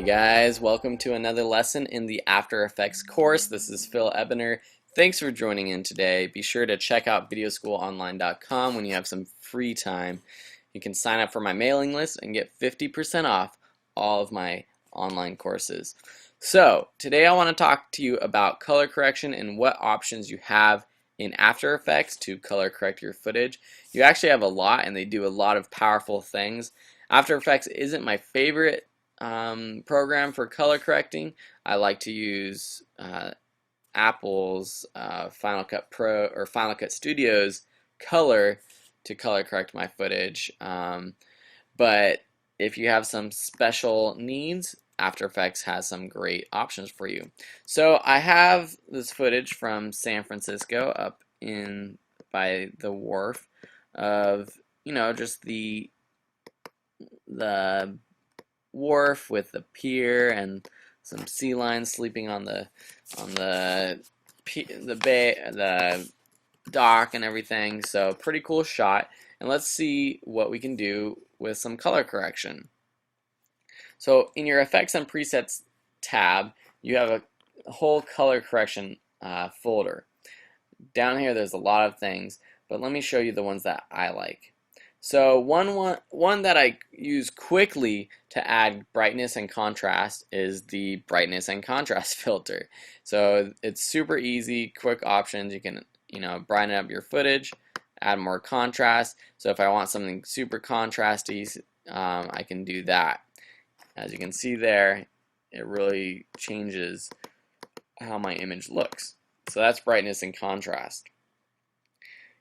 guys, welcome to another lesson in the After Effects course. This is Phil Ebiner. Thanks for joining in today. Be sure to check out videoschoolonline.com when you have some free time. You can sign up for my mailing list and get 50% off all of my online courses. So, today I want to talk to you about color correction and what options you have in After Effects to color correct your footage. You actually have a lot, and they do a lot of powerful things. After Effects isn't my favorite program for color correcting. I like to use Apple's Final Cut Pro or Final Cut Studio's color to color correct my footage. But if you have some special needs, After Effects has some great options for you. So I have this footage from San Francisco up in by the wharf of, just the wharf with the pier and some sea lions sleeping on the dock and everything. So pretty cool shot. And let's see what we can do with some color correction. So in your Effects and Presets tab, you have a whole color correction folder. Down here there's a lot of things, but let me show you the ones that I like. So one that I use quickly to add brightness and contrast is the brightness and contrast filter. So it's super easy, quick options. You can brighten up your footage, add more contrast. So if I want something super contrasty, I can do that. As you can see there, it really changes how my image looks. So that's brightness and contrast.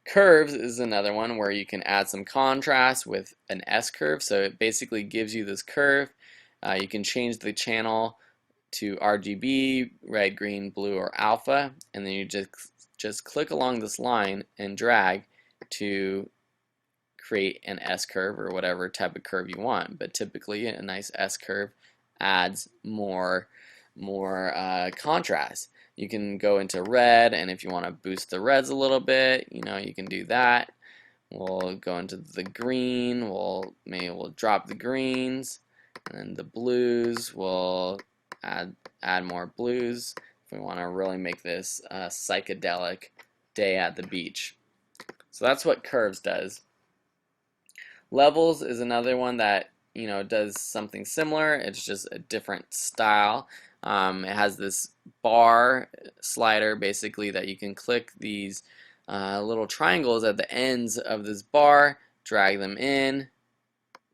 Curves is another one where you can add some contrast with an S curve. So it basically gives you this curve. You can change the channel to RGB, red, green, blue, or alpha, and then you just click along this line and drag to create an S curve or whatever type of curve you want. But typically a nice S curve adds more contrast. You can go into red, and if you want to boost the reds a little bit, you can do that. We'll go into the green. Maybe we'll drop the greens, and then the blues. We'll add more blues if we want to really make this a psychedelic day at the beach. So that's what curves does. Levels is another one that does something similar. It's just a different style. It has this bar slider basically that you can click these little triangles at the ends of this bar, drag them in,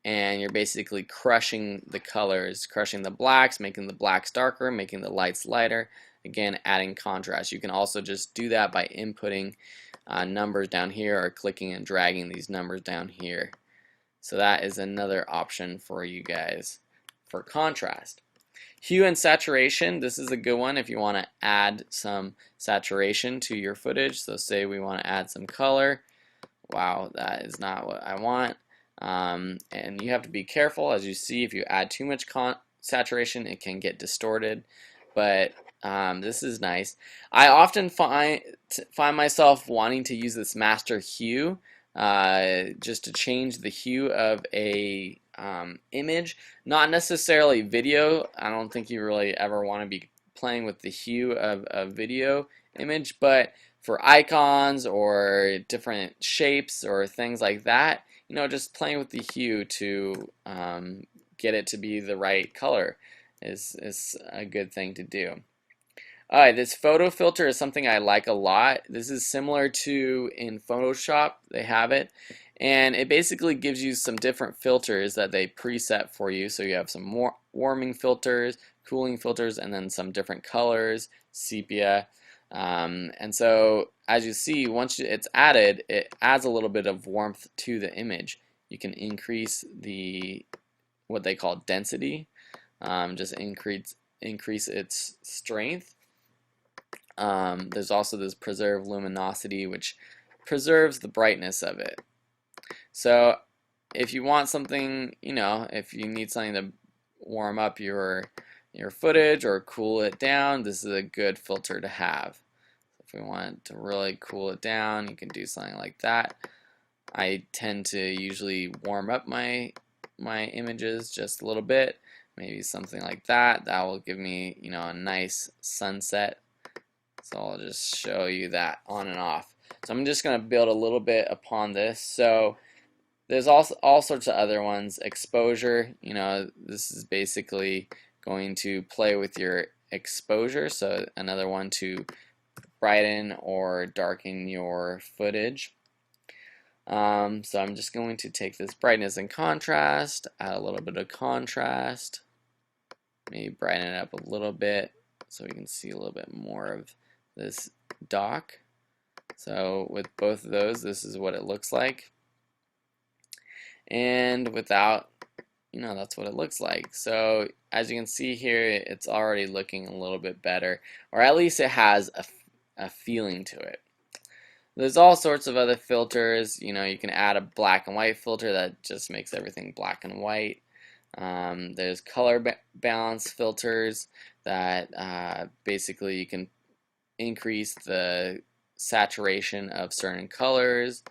and you're basically crushing the colors, crushing the blacks, making the blacks darker, making the lights lighter, again adding contrast. You can also just do that by inputting numbers down here or clicking and dragging these numbers down here. So that is another option for you guys for contrast. Hue and saturation, this is a good one if you want to add some saturation to your footage. So say we want to add some color. Wow, that is not what I want. And you have to be careful. As you see, if you add too much saturation, it can get distorted. But this is nice. I often find myself wanting to use this master hue just to change the hue of a image, not necessarily video. I don't think you really ever want to be playing with the hue of a video image, but for icons or different shapes or things like that, just playing with the hue to get it to be the right color is a good thing to do. Alright, this photo filter is something I like a lot. This is similar to in Photoshop, they have it. And it basically gives you some different filters that they preset for you. So you have some more warming filters, cooling filters, and then some different colors, sepia. And so as you see, once it's added, it adds a little bit of warmth to the image. You can increase what they call density, just increase its strength. There's also this preserve luminosity, which preserves the brightness of it. So if you want something, if you need something to warm up your footage or cool it down, this is a good filter to have. If we want to really cool it down, you can do something like that. I tend to usually warm up my images just a little bit, maybe something like that. That will give me, you know, a nice sunset. So I'll just show you that on and off. So I'm just going to build a little bit upon this. So there's also all sorts of other ones. Exposure, you know, this is basically going to play with your exposure. So another one to brighten or darken your footage. So I'm just going to take this brightness and contrast, add a little bit of contrast, maybe brighten it up a little bit so we can see a little bit more of this dock. So with both of those, this is what it looks like. And without, you know, that's what it looks like. So as you can see here, it's already looking a little bit better, or at least it has a feeling to it. There's all sorts of other filters. You know, you can add a black and white filter that just makes everything black and white. There's color balance filters that basically you can increase the saturation of certain colors,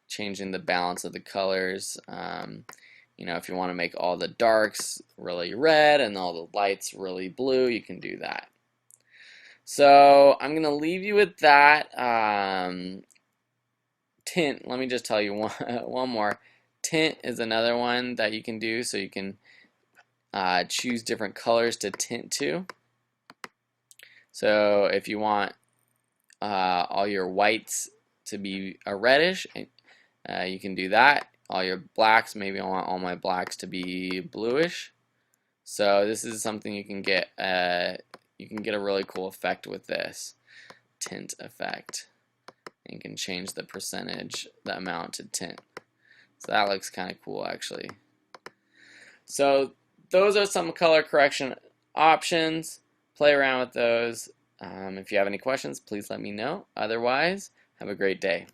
changing the balance of the colors. You know, if you want to make all the darks really red and all the lights really blue, you can do that. So I'm going to leave you with that. Tint, let me just tell you one more. Tint is another one that you can do, so you can choose different colors to tint to. So if you want all your whites to be a reddish, you can do that. All your blacks, maybe I want all my blacks to be bluish. So this is something you can get. You can get a really cool effect with this tint effect. You can change the percentage, the amount to tint. So that looks kind of cool actually. So those are some color correction options. Play around with those. If you have any questions, please let me know. Otherwise, have a great day.